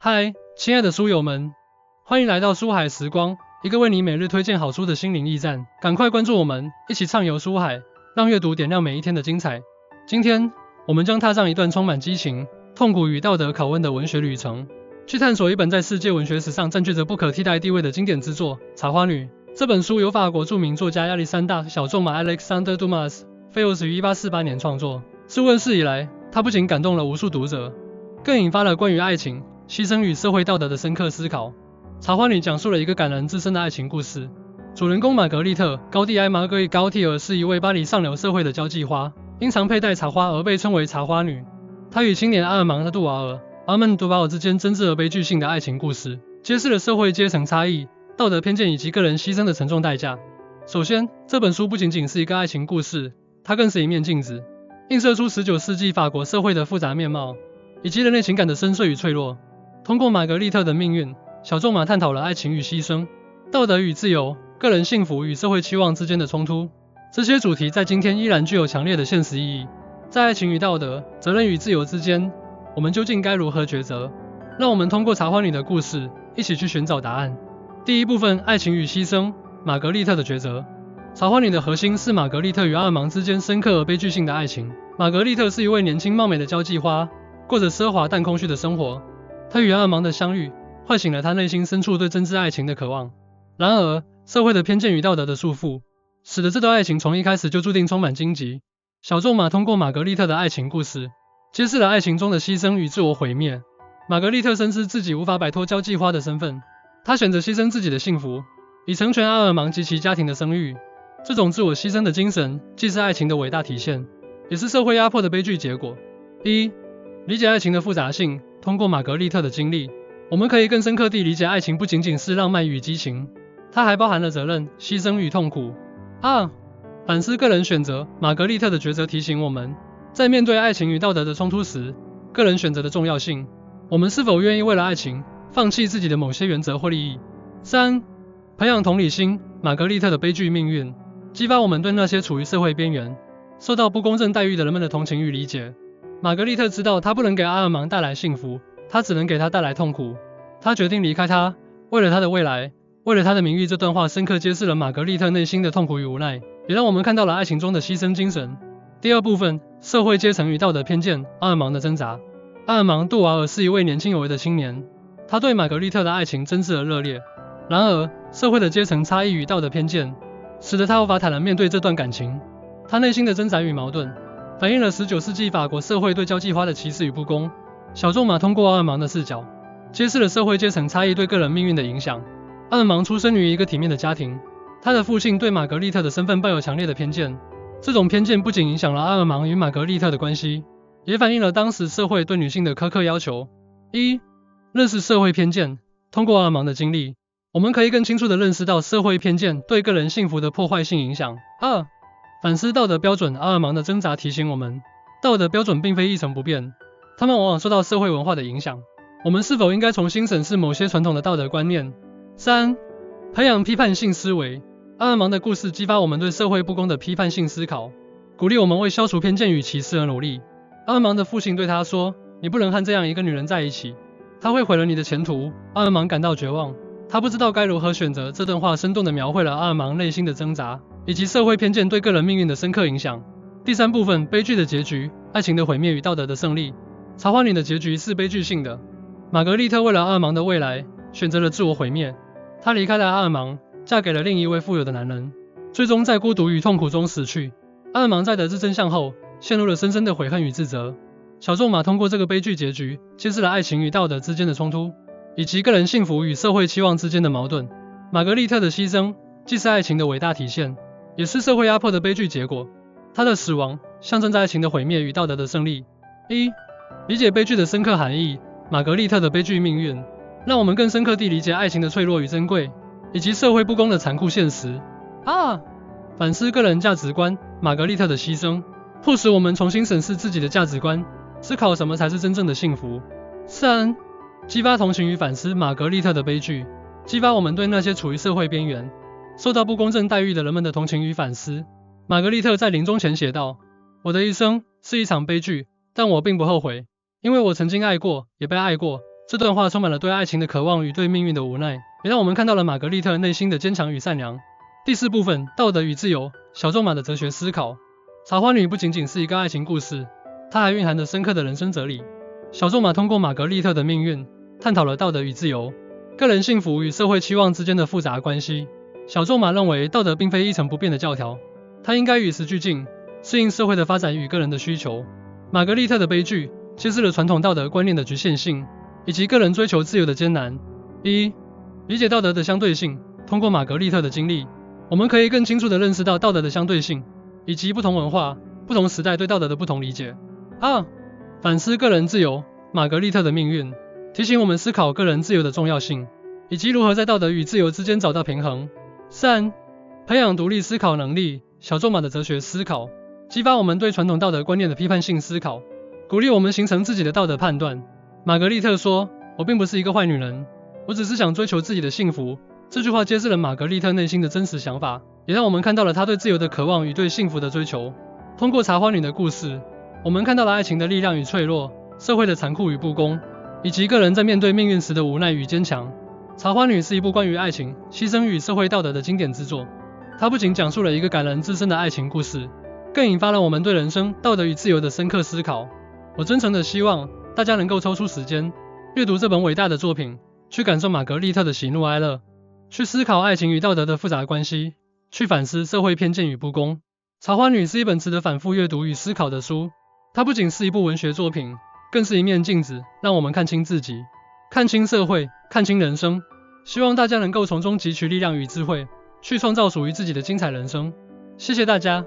嗨，亲爱的书友们，欢迎来到书海时光，一个为你每日推荐好书的心灵驿站。赶快关注我们，一起畅游书海，让阅读点亮每一天的精彩。今天，我们将踏上一段充满激情、痛苦与道德拷问的文学旅程，去探索一本在世界文学史上占据着不可替代地位的经典之作《茶花女》。这本书由法国著名作家亚历山大·小仲马 （Alexander Dumas） Fils 于1848年创作。自问世以来，它不仅感动了无数读者，更引发了关于爱情、牺牲与社会道德的深刻思考。茶花女讲述了一个感人至深的爱情故事。主人公玛格丽特·高蒂埃·玛格丽高蒂尔是一位巴黎上流社会的交际花，因常佩戴茶花而被称为茶花女。她与青年阿尔芒·杜瓦尔 （Armand Duval） 之间真挚而悲剧性的爱情故事，揭示了社会阶层差异、道德偏见以及个人牺牲的沉重代价。首先，这本书不仅仅是一个爱情故事，它更是一面镜子，映射出19世纪法国社会的复杂面貌，以及人类情感的深邃与脆弱。通过玛格丽特的命运，小仲马探讨了爱情与牺牲、道德与自由、个人幸福与社会期望之间的冲突。这些主题在今天依然具有强烈的现实意义。在爱情与道德、责任与自由之间，我们究竟该如何抉择？让我们通过茶花女的故事，一起去寻找答案。第一部分：爱情与牺牲，玛格丽特的抉择。茶花女的核心是玛格丽特与阿尔芒之间深刻而悲剧性的爱情。玛格丽特是一位年轻貌美的交际花，过着奢华但空虚的生活。她与阿尔芒的相遇，唤醒了她内心深处对真挚爱情的渴望。然而，社会的偏见与道德的束缚，使得这段爱情从一开始就注定充满荆棘。小仲马通过玛格丽特的爱情故事，揭示了爱情中的牺牲与自我毁灭。玛格丽特深知自己无法摆脱交际花的身份，她选择牺牲自己的幸福，以成全阿尔芒及其家庭的声誉。这种自我牺牲的精神，既是爱情的伟大体现，也是社会压迫的悲剧结果。1. 理解爱情的复杂性。通过玛格丽特的经历，我们可以更深刻地理解爱情不仅仅是浪漫与激情，它还包含了责任、牺牲与痛苦。2. 反思个人选择。玛格丽特的抉择提醒我们，在面对爱情与道德的冲突时，个人选择的重要性。我们是否愿意为了爱情，放弃自己的某些原则或利益？3. 培养同理心。玛格丽特的悲剧命运，激发我们对那些处于社会边缘、受到不公正待遇的人们的同情与理解。玛格丽特知道她不能给阿尔芒带来幸福，她只能给他带来痛苦。她决定离开他，为了他的未来，为了他的名誉。这段话深刻揭示了玛格丽特内心的痛苦与无奈，也让我们看到了爱情中的牺牲精神。第二部分：社会阶层与道德偏见，阿尔芒的挣扎。阿尔芒·杜瓦尔是一位年轻有为的青年，他对玛格丽特的爱情真挚而热烈。然而，社会的阶层差异与道德偏见，使得他无法坦然面对这段感情。他内心的挣扎与矛盾，反映了19世纪法国社会对交际花的歧视与不公。小仲马通过阿尔芒的视角，揭示了社会阶层差异对个人命运的影响。阿尔芒出生于一个体面的家庭，他的父亲对玛格丽特的身份抱有强烈的偏见。这种偏见不仅影响了阿尔芒与玛格丽特的关系，也反映了当时社会对女性的苛刻要求。1. 认识社会偏见。通过阿尔芒的经历，我们可以更清楚地认识到社会偏见对个人幸福的破坏性影响。2. 反思道德标准。阿尔芒的挣扎提醒我们，道德标准并非一成不变，它们往往受到社会文化的影响。我们是否应该重新审视某些传统的道德观念？3. 培养批判性思维。阿尔芒的故事激发我们对社会不公的批判性思考，鼓励我们为消除偏见与歧视而努力。阿尔芒的父亲对他说：“你不能和这样一个女人在一起，她会毁了你的前途。”阿尔芒感到绝望，他不知道该如何选择。这段话生动地描绘了阿尔芒内心的挣扎，以及社会偏见对个人命运的深刻影响。第三部分：悲剧的结局，爱情的毁灭与道德的胜利。茶花女的结局是悲剧性的。玛格丽特为了阿尔芒的未来，选择了自我毁灭。她离开了阿尔芒，嫁给了另一位富有的男人，最终在孤独与痛苦中死去。阿尔芒在得知真相后，陷入了深深的悔恨与自责。小仲马通过这个悲剧结局，揭示了爱情与道德之间的冲突，以及个人幸福与社会期望之间的矛盾。玛格丽特的牺牲，既是爱情的伟大体现，也是社会压迫的悲剧结果。她的死亡，象征着爱情的毁灭与道德的胜利。1. 理解悲剧的深刻含义。玛格丽特的悲剧命运，让我们更深刻地理解爱情的脆弱与珍贵，以及社会不公的残酷现实。2. 反思个人价值观。玛格丽特的牺牲，迫使我们重新审视自己的价值观，思考什么才是真正的幸福。3. 激发同情与反思。玛格丽特的悲剧，激发我们对那些处于社会边缘、受到不公正待遇的人们的同情与反思。玛格丽特在临终前写道：“我的一生是一场悲剧，但我并不后悔，因为我曾经爱过，也被爱过，这段话充满了对爱情的渴望与对命运的无奈，也让我们看到了玛格丽特内心的坚强与善良。第4部分，道德与自由，小仲马的哲学思考。茶花女不仅仅是一个爱情故事，它还蕴含着深刻的人生哲理。小仲马通过玛格丽特的命运，探讨了道德与自由、个人幸福与社会期望之间的复杂关系。小仲马认为道德并非一成不变的教条，它应该与时俱进，适应社会的发展与个人的需求。玛格丽特的悲剧揭示了传统道德观念的局限性，以及个人追求自由的艰难。1. 理解道德的相对性。通过玛格丽特的经历，我们可以更清楚地认识到道德的相对性，以及不同文化、不同时代对道德的不同理解。2. 反思个人自由。玛格丽特的命运提醒我们思考个人自由的重要性，以及如何在道德与自由之间找到平衡。3. 培养独立思考能力。小仲马的哲学思考激发我们对传统道德观念的批判性思考，鼓励我们形成自己的道德判断。玛格丽特说：“我并不是一个坏女人，我只是想追求自己的幸福。”这句话揭示了玛格丽特内心的真实想法，也让我们看到了她对自由的渴望与对幸福的追求。通过茶花女的故事，我们看到了爱情的力量与脆弱，社会的残酷与不公，以及个人在面对命运时的无奈与坚强。茶花女是一部关于爱情、牺牲与社会道德的经典之作。它不仅讲述了一个感人至深的爱情故事，更引发了我们对人生、道德与自由的深刻思考。我真诚地希望大家能够抽出时间，阅读这本伟大的作品，去感受玛格丽特的喜怒哀乐，去思考爱情与道德的复杂关系，去反思社会偏见与不公。茶花女是一本值得反复阅读与思考的书，它不仅是一部文学作品，更是一面镜子，让我们看清自己，看清社会，看清人生。希望大家能够从中汲取力量与智慧，去创造属于自己的精彩人生。谢谢大家。